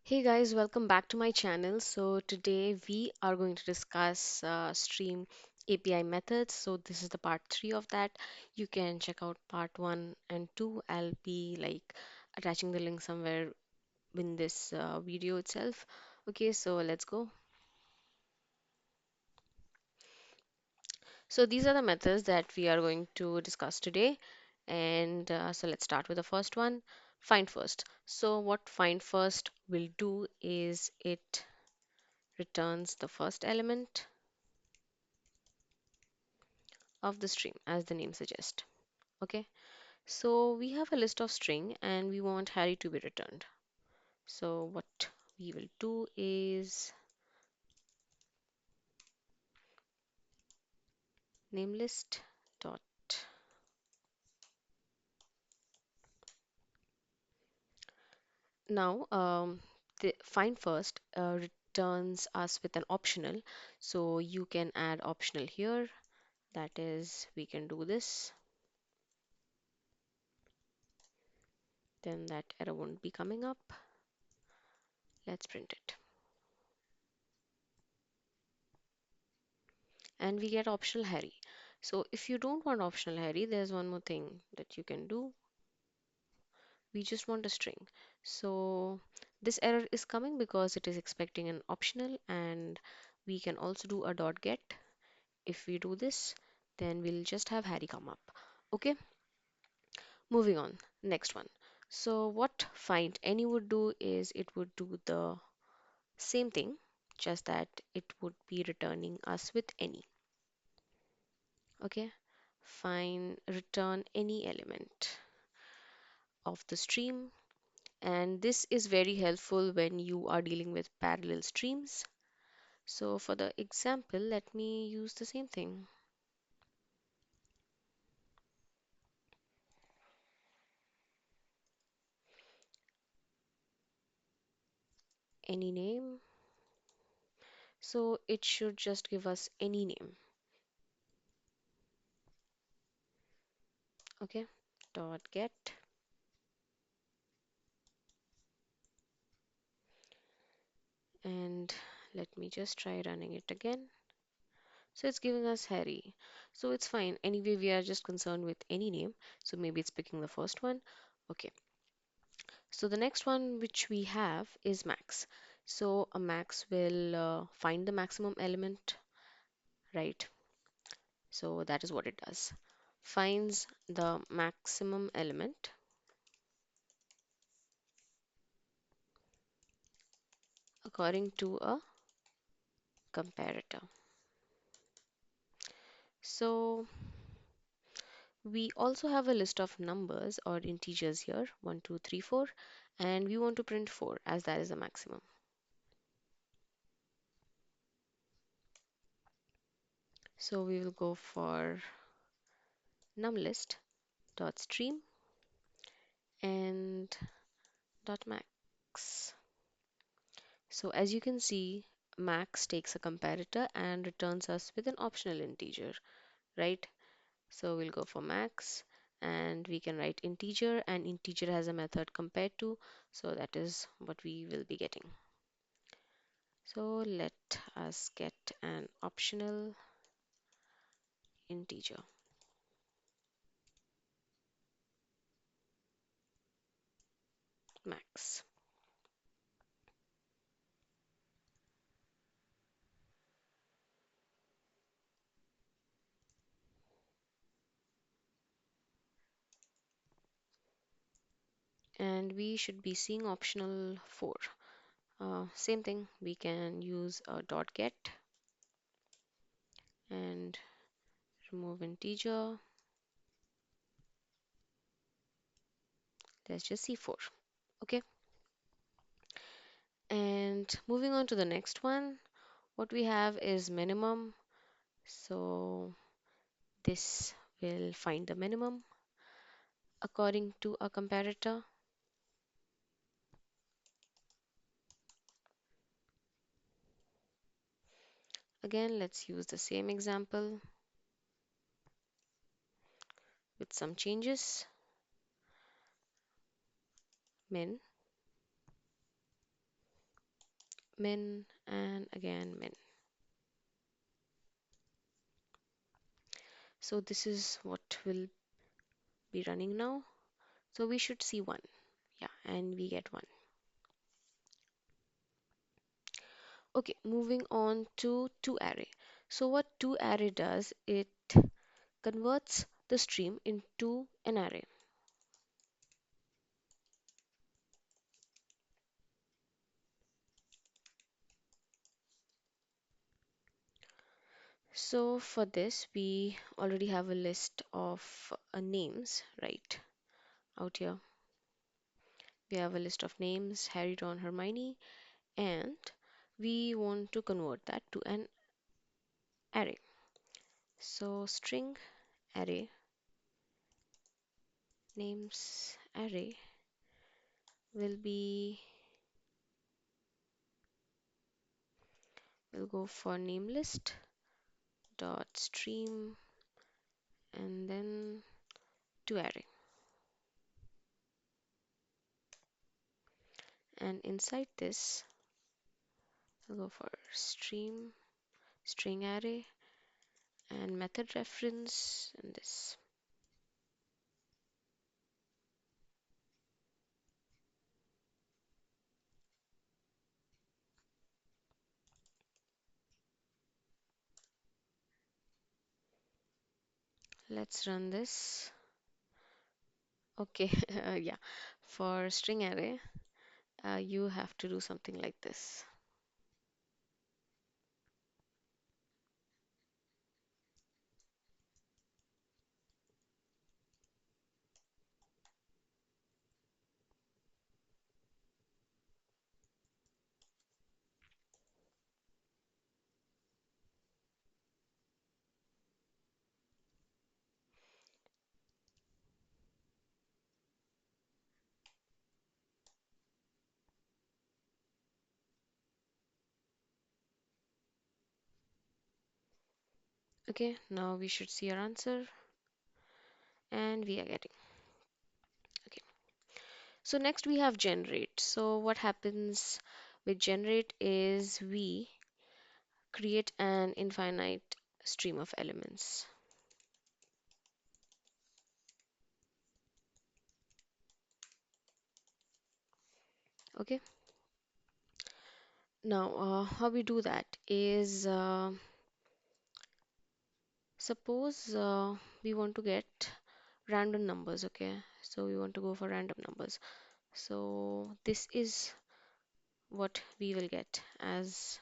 Hey guys, welcome back to my channel. So today we are going to discuss stream API methods. So this is the part 3 of that. You can check out part 1 and 2. I'll be attaching the link somewhere in this video itself. Okay, so let's go. So these are the methods that we are going to discuss today. And so let's start with the first one, find first. So what find first will do is it returns the first element of the stream as the name suggests. Okay, so we have a list of string and we want Harry to be returned. So what we will do is name list dot now the find first returns us with an optional, so you can add optional here. That is, we can do this, then that error won't be coming up. Let's print it, and we get optional Harry. So if you don't want optional Harry, there's one more thing that you can do. We just want a string. So this error is coming because it is expecting an optional, and we can also do a dot get. If we do this, then we'll just have Harry come up. Okay, moving on. Next one. So what find any would do is it would do the same thing, just that it would be returning us with any. Okay, find return any element of the stream, and this is very helpful when you are dealing with parallel streams. So for the example, let me use the same thing. Any name. So it should just give us any name. Okay. Dot get. And let me just try running it again. So it's giving us Harry. So it's fine. Anyway, we are just concerned with any name. So maybe it's picking the first one. Okay. So the next one which we have is max. So a max will find the maximum element, right? So that is what it does. Finds the maximum element according to a comparator. So we also have a list of numbers or integers here, 1, 2, 3, 4, and we want to print 4 as that is the maximum. So we will go for numList dot stream and dot max. So as you can see, max takes a comparator and returns us with an optional integer, right? So we'll go for max, and we can write integer, and integer has a method compared to, so that is what we will be getting. So let us get an optional integer, max. And we should be seeing optional 4. Same thing, we can use a dot get and remove integer. Let's just see 4. Okay. And moving on to the next one, what we have is minimum. So this will find the minimum according to a comparator. Again, let's use the same example with some changes. Min min, and again min. So this is what will be running now. So we should see 1. Yeah, and we get 1. Okay, moving on to toArray. So what toArray does, it converts the stream into an array. So for this, we already have a list of names, right? Out here, we have a list of names, Harry, Ron, Hermione, and we want to convert that to an array. So string array names array will be, we'll go for name list dot stream and then to array. And inside this, we'll go for stream string array and method reference and this. Let's run this. Okay, yeah. For string array, you have to do something like this. Okay, now we should see our answer and we are getting. Okay. So next we have generate. So what happens with generate is we create an infinite stream of elements. Okay. Now, how we do that is suppose we want to get random numbers. Okay. So we want to go for random numbers. So this is what we will get as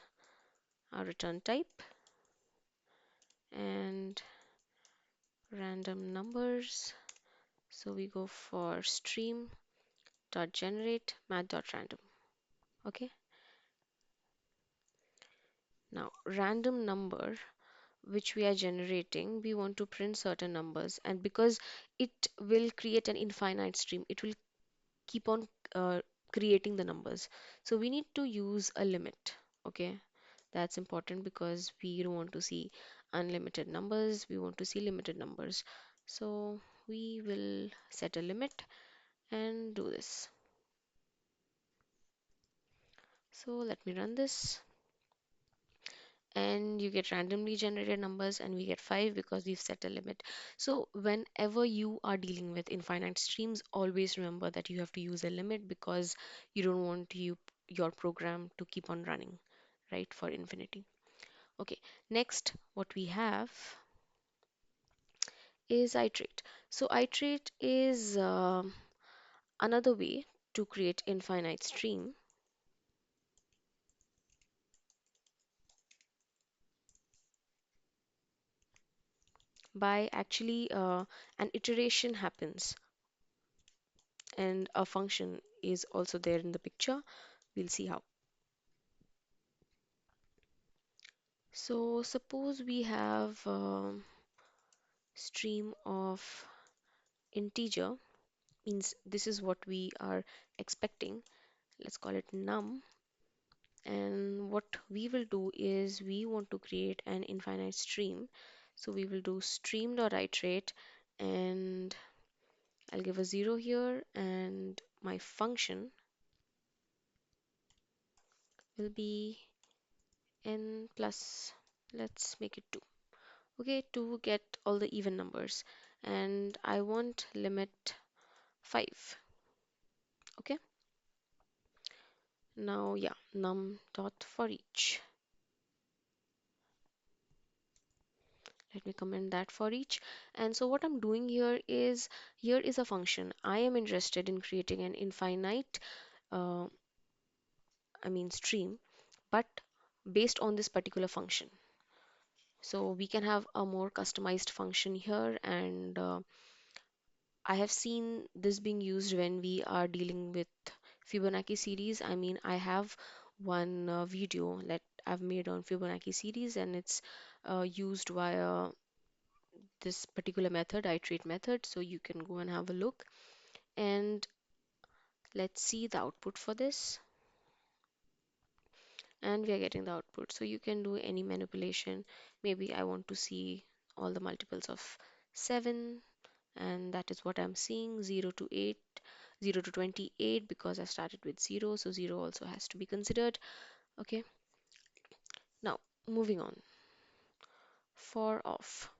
our return type and random numbers. So we go for stream dot generate math dot random. Okay. Now random number which we are generating, we want to print certain numbers, and because it will create an infinite stream, it will keep on creating the numbers. So we need to use a limit. Okay, that's important because we don't want to see unlimited numbers, we want to see limited numbers. So we will set a limit and do this. So let me run this. And you get randomly generated numbers and we get 5 because we've set a limit. So whenever you are dealing with infinite streams, always remember that you have to use a limit because you don't want your program to keep on running, right, for infinity. Okay, next what we have is iterate. So iterate is another way to create infinite stream by actually an iteration happens and a function is also there in the picture. We'll see how. So suppose we have stream of integer, means this is what we are expecting. Let's call it num. And what we will do is we want to create an infinite stream. So we will do stream.iterate and I'll give a 0 here and my function will be n plus, let's make it 2. Okay, to get all the even numbers. And I want limit 5. Okay, now yeah, num dot for each. Let me comment that for each. And so what I'm doing here is a function. I am interested in creating an infinite, uh, stream, but based on this particular function. So we can have a more customized function here, and I have seen this being used when we are dealing with Fibonacci series. I have one video that I've made on Fibonacci series, and it's used via this particular method, iterate method. So you can go and have a look. And let's see the output for this. And we are getting the output. So you can do any manipulation. Maybe I want to see all the multiples of 7, and that is what I'm seeing, 0 to 8, 0 to 28, because I started with 0, so 0 also has to be considered. Okay, now moving on. For off.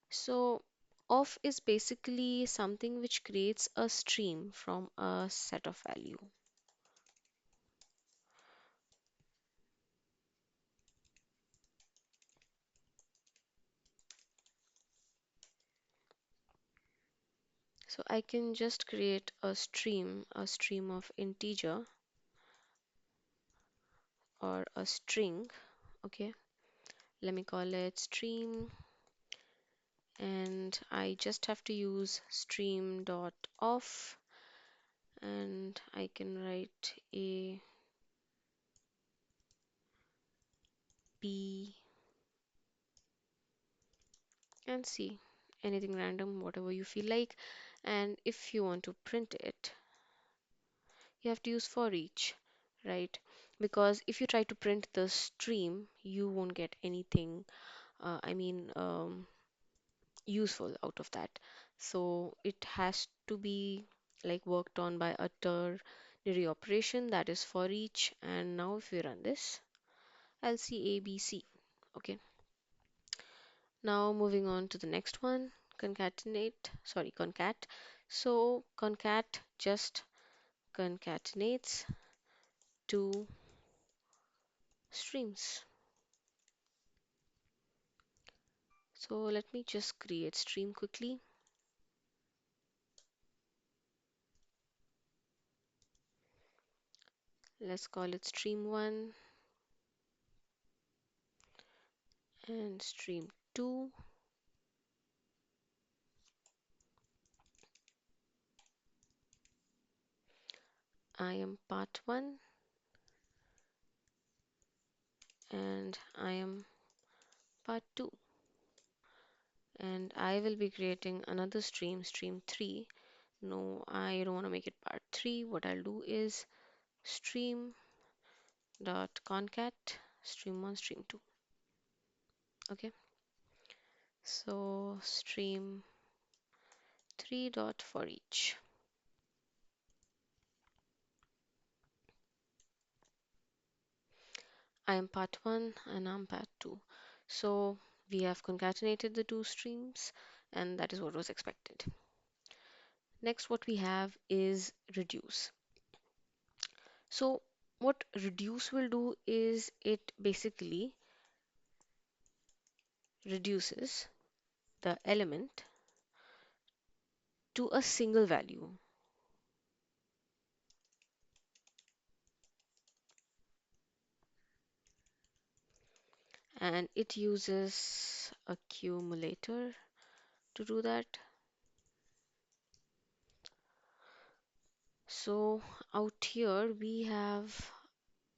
So off is basically something which creates a stream from a set of value. So I can just create a stream of integer or a string. Okay, let me call it stream, and I just have to use stream dot off, and I can write a b and c, anything random, whatever you feel like. And if you want to print it, you have to use for each, right? Because if you try to print the stream, you won't get anything, useful out of that. So it has to be like worked on by a ternary operation, that is for each. And now if we run this, I'll see ABC. Okay. Now moving on to the next one, concat. So concat just concatenates two streams. So let me just create stream quickly. Let's call it stream 1 and stream 2. I am part 1 and I am part 2. And I will be creating another stream, stream 3. No, I don't want to make it part 3. What I'll do is stream dot concat stream 1, stream 2. Okay, so stream 3 dot for each. I am part 1 and I'm part 2. So we have concatenated the two streams, and that is what was expected. Next, what we have is reduce. So what reduce will do is it basically reduces the element to a single value. And it uses accumulator to do that. So out here we have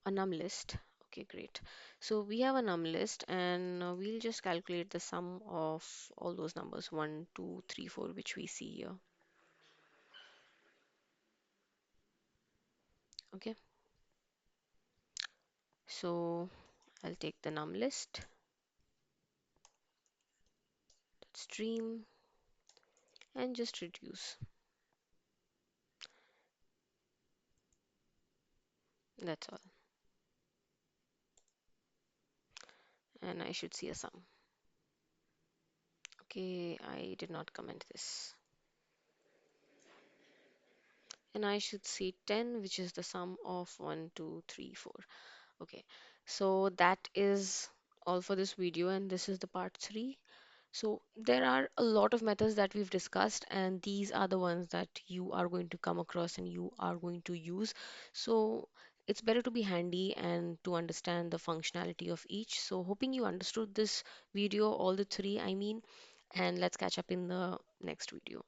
a num list. Okay, great. So we have a num list, and we'll just calculate the sum of all those numbers 1, 2, 3, 4, which we see here. Okay, so I'll take the num list, stream, and just reduce. That's all. And I should see a sum. Okay, I did not comment this. And I should see 10, which is the sum of 1, 2, 3, 4. Okay, so that is all for this video, and this is the part 3. So there are a lot of methods that we've discussed, and these are the ones that you are going to come across and you are going to use. So it's better to be handy and to understand the functionality of each. So hoping you understood this video, all the three, I mean, and let's catch up in the next video.